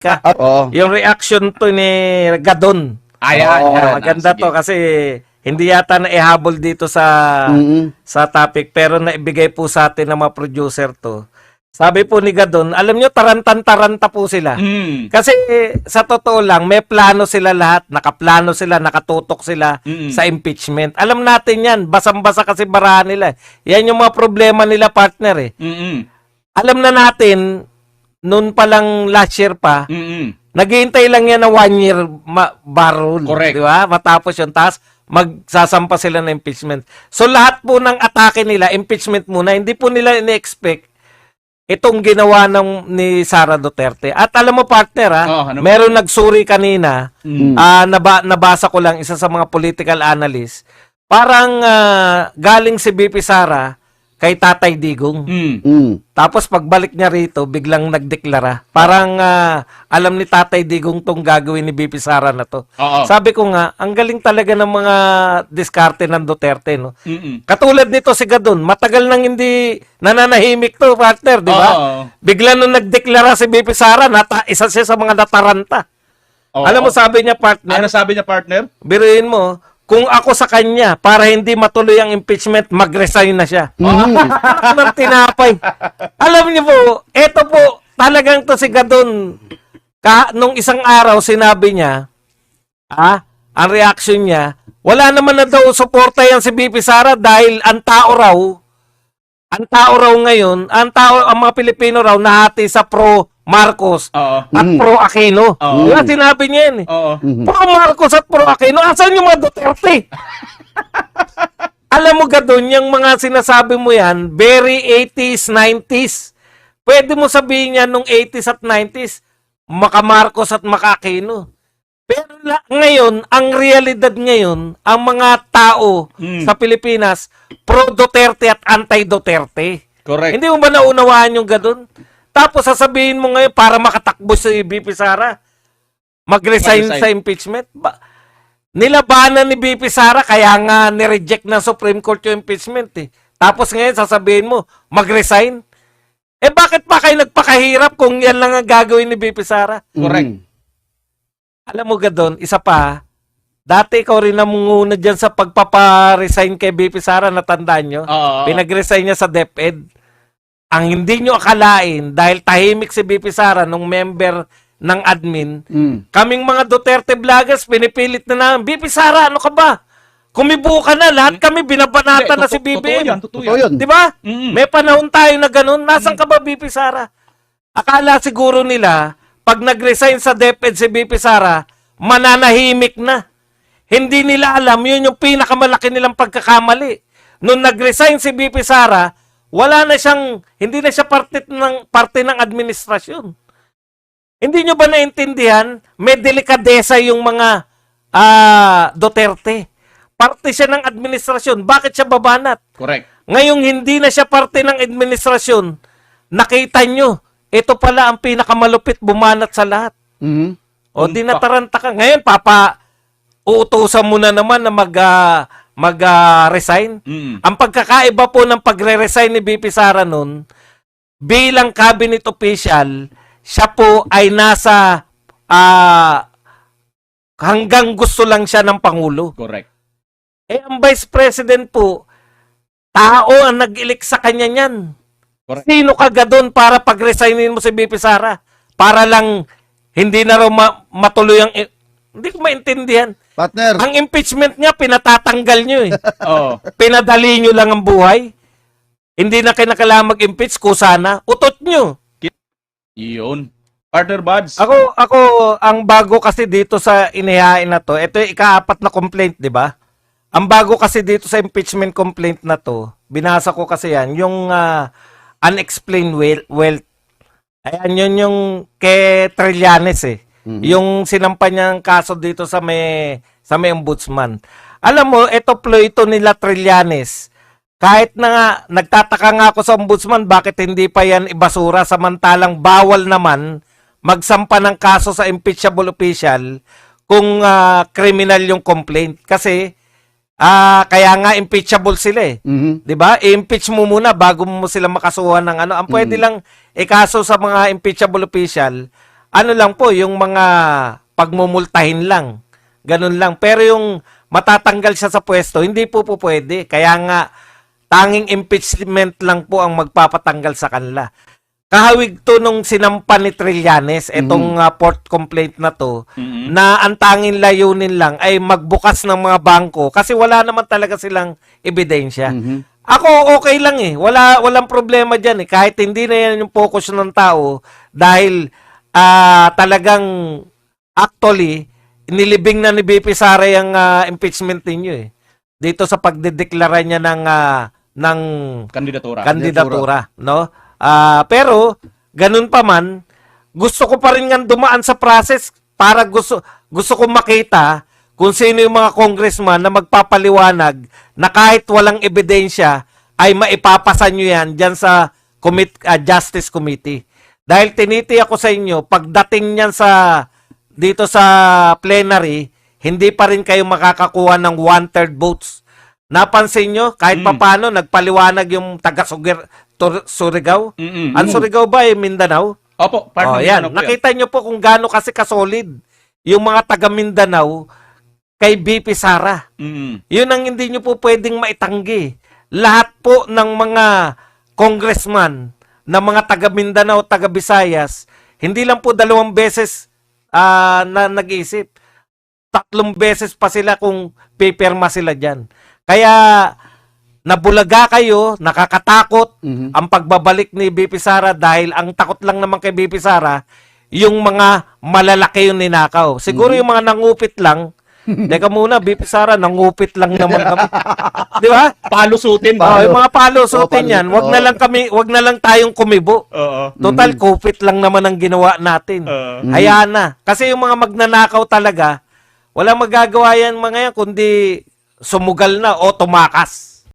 ka. Oo. Yung reaction to ni Gadon. Maganda to kasi hindi yata naihabol dito sa topic pero naibigay po sa atin ng mga producer to. Sabi po ni Gadon, alam nyo, tarantan-taranta po sila. Kasi sa totoo lang, may plano sila lahat, nakaplano sila, nakatutok sila sa impeachment. Alam natin yan, basang-basa kasi barahan nila. Yan yung mga problema nila, partner eh. Alam na natin, noon pa lang last year pa, naghihintay lang yan na 1 year barrel. Correct. Di ba? Matapos yun, tapos magsasampa sila ng impeachment. So lahat po ng atake nila, impeachment muna, hindi po nila ini-expect itong ginawa ni Sara Duterte. At alam mo, partner, meron nagsuri kanina, nabasa ko lang, isa sa mga political analyst, parang galing si BP Sara kay Tatay Digong. Tapos pagbalik niya rito, biglang nagdeklara. Parang alam ni Tatay Digong tong gagawin ni BP Sara na to. Sabi ko nga, ang galing talaga ng mga diskarte ng Duterte, no? Katulad nito si Gadon, matagal nang hindi nananahimik to, partner, di ba? Bigla nung nagdeklara si BP Sara, isa siya sa mga nataranta. Alam mo, sabi niya, partner? Ano sabi niya, partner? Biruin mo, kung ako sa kanya, para hindi matuloy ang impeachment, mag-resign na siya. Ng tinapay. Alam niyo po, eto po, talagang to si Gadon. Nung isang araw, sinabi niya, ang reaction niya, wala naman na daw suporta yan si BP Sara dahil ang tao raw ngayon, ang mga Pilipino raw nahati sa pro Marcos at pro Aquino. Diba sinabi niya yan eh. Pro Marcos at pro Aquino. Asan yung mga Duterte? Alam mo, Gadon, yung mga sinasabi mo yan, very 80s, 90s. Pwede mo sabihin yan nung 80s at 90s, maka Marcos at maka Aquino. Pero ngayon, ang realidad ngayon, ang mga tao sa Pilipinas, pro Duterte at anti-Duterte. Correct. Hindi mo ba naunawaan yung Gadon? Tapos sasabihin mo ngayon para makatakbo si BP Sara, mag-resign sa impeachment. Nilabanan ni BP Sara kaya nga ni-reject ng Supreme Court yung impeachment eh. Tapos ngayon sasabihin mo, mag-resign? Eh bakit pa kayo nagpakahirap kung yan lang ang gagawin ni BP Sara? Correct. Alam mo, Gadon, isa pa, dati ikaw rin namunguna dyan sa pagpaparesign kay BP Sara, natandaan nyo? Pinag-resign niya sa DepEd. Ang hindi nyo akalain, dahil tahimik si BP Sara nung member ng admin, kaming mga Duterte vloggers, pinipilit na namin, BP Sara, ano ka ba? Kumibuo ka na, lahat kami binabanatan na si BBM. Totoo yan. Di ba? May panahon tayo na ganun. Nasaan ka ba, BP Sara? Akala siguro nila, pag nag-resign sa DepEd si BP Sara, mananahimik na. Hindi nila alam, yun yung pinakamalaki nilang pagkakamali. Nung nag-resign si BP Sara, wala na siyang, hindi na siya parte ng administrasyon. Hindi nyo ba naintindihan? May delikadesa yung mga Duterte. Parte siya ng administrasyon. Bakit siya babanat? Correct. Ngayong hindi na siya parte ng administrasyon, nakita nyo, ito pala ang pinakamalupit bumanat sa lahat. O di nataranta ka. Ngayon, uutusan mo na naman na mag-resign. Ang pagkakaiba po ng pagre-resign ni BP Sara nun, bilang cabinet official, siya po ay nasa hanggang gusto lang siya ng Pangulo. Correct. Eh, ang Vice President po, tao ang nag-elect sa kanya niyan. Correct. Sino ka Gadon para pag-resignin mo si BP Sara? Para lang hindi na raw matuloy ang... Hindi ko maintindihan. Partner. Ang impeachment niya, pinatatanggal niyo eh. Pinadali niyo lang ang buhay. Hindi na kinakailangan mag-impeach, kusana. Utot niyo. Iyon. Partner Buds. Ako, ang bago kasi dito sa inihain na to, ito yung ika-4 na complaint, di ba? Ang bago kasi dito sa impeachment complaint na to, binasa ko kasi yan, yung unexplained wealth. Ayan, yun yung kay Trillanes eh. Yung sinampa niyang kaso dito sa may ombudsman. Alam mo, ito ploy ito nila Trillanes. Kahit na nga, nagtataka nga ako sa ombudsman, bakit hindi pa yan ibasura samantalang bawal naman magsampa ng kaso sa impeachable official kung criminal yung complaint. Kasi, kaya nga impeachable sila eh. 'Di ba? I-impeach mo muna bago mo sila makasuhan ng ano. Ang pwede lang ikaso sa mga impeachable official ano lang po, yung mga pagmumultahin lang. Ganun lang. Pero yung matatanggal siya sa pwesto, hindi po pwede. Kaya nga, tanging impeachment lang po ang magpapatanggal sa kanila. Kahawig to nung sinampa ni Trillanes, itong port complaint na to, na ang tanging layunin lang ay magbukas ng mga bangko kasi wala naman talaga silang ebidensya. Ako okay lang eh. Walang problema diyan eh. Kahit hindi na yan yung focus ng tao dahil talagang actually nilibing na ni BP Sara yung impeachment ninyo eh. Dito sa pagdedeklara niya ng kandidatura, no? Pero ganun pa man, gusto ko pa rin nga dumaan sa process para gusto ko makita kung sino yung mga congressman na magpapaliwanag na kahit walang ebidensya ay maipapasa nyo yan dyan sa Justice Committee. Dahil tiniti ako sa inyo, pagdating niyan dito sa plenary, hindi pa rin kayo makakakuha ng 1/3 votes. Napansin nyo, kahit papano, nagpaliwanag yung taga-Surigao. Ang Surigao ba ay Mindanao? Opo, partner. Yan. Nakita nyo po kung gaano kasi kasolid yung mga taga-Mindanao kay BP Sara. Yun ang hindi nyo po pwedeng maitanggi. Lahat po ng mga congressman na mga taga-Mindanao, taga-Visayas, hindi lang po 2 beses na nag-iisip. 3 beses pa sila kung pipirma sila dyan. Kaya nabulaga kayo, nakakatakot ang pagbabalik ni BP Sara dahil ang takot lang naman kay BP Sara, yung mga malalaki yung ninakaw. Siguro yung mga nangupit lang, teka muna, BP Sara, nangupit lang naman kami. Di ba? Palusutin. Yung mga palusutin yan, wag na lang tayong kumibo. Total, kupit lang naman ang ginawa natin. Hayaan na. Kasi yung mga magnanakaw talaga, walang magagawa yan mga yan, kundi sumugal na o tumakas.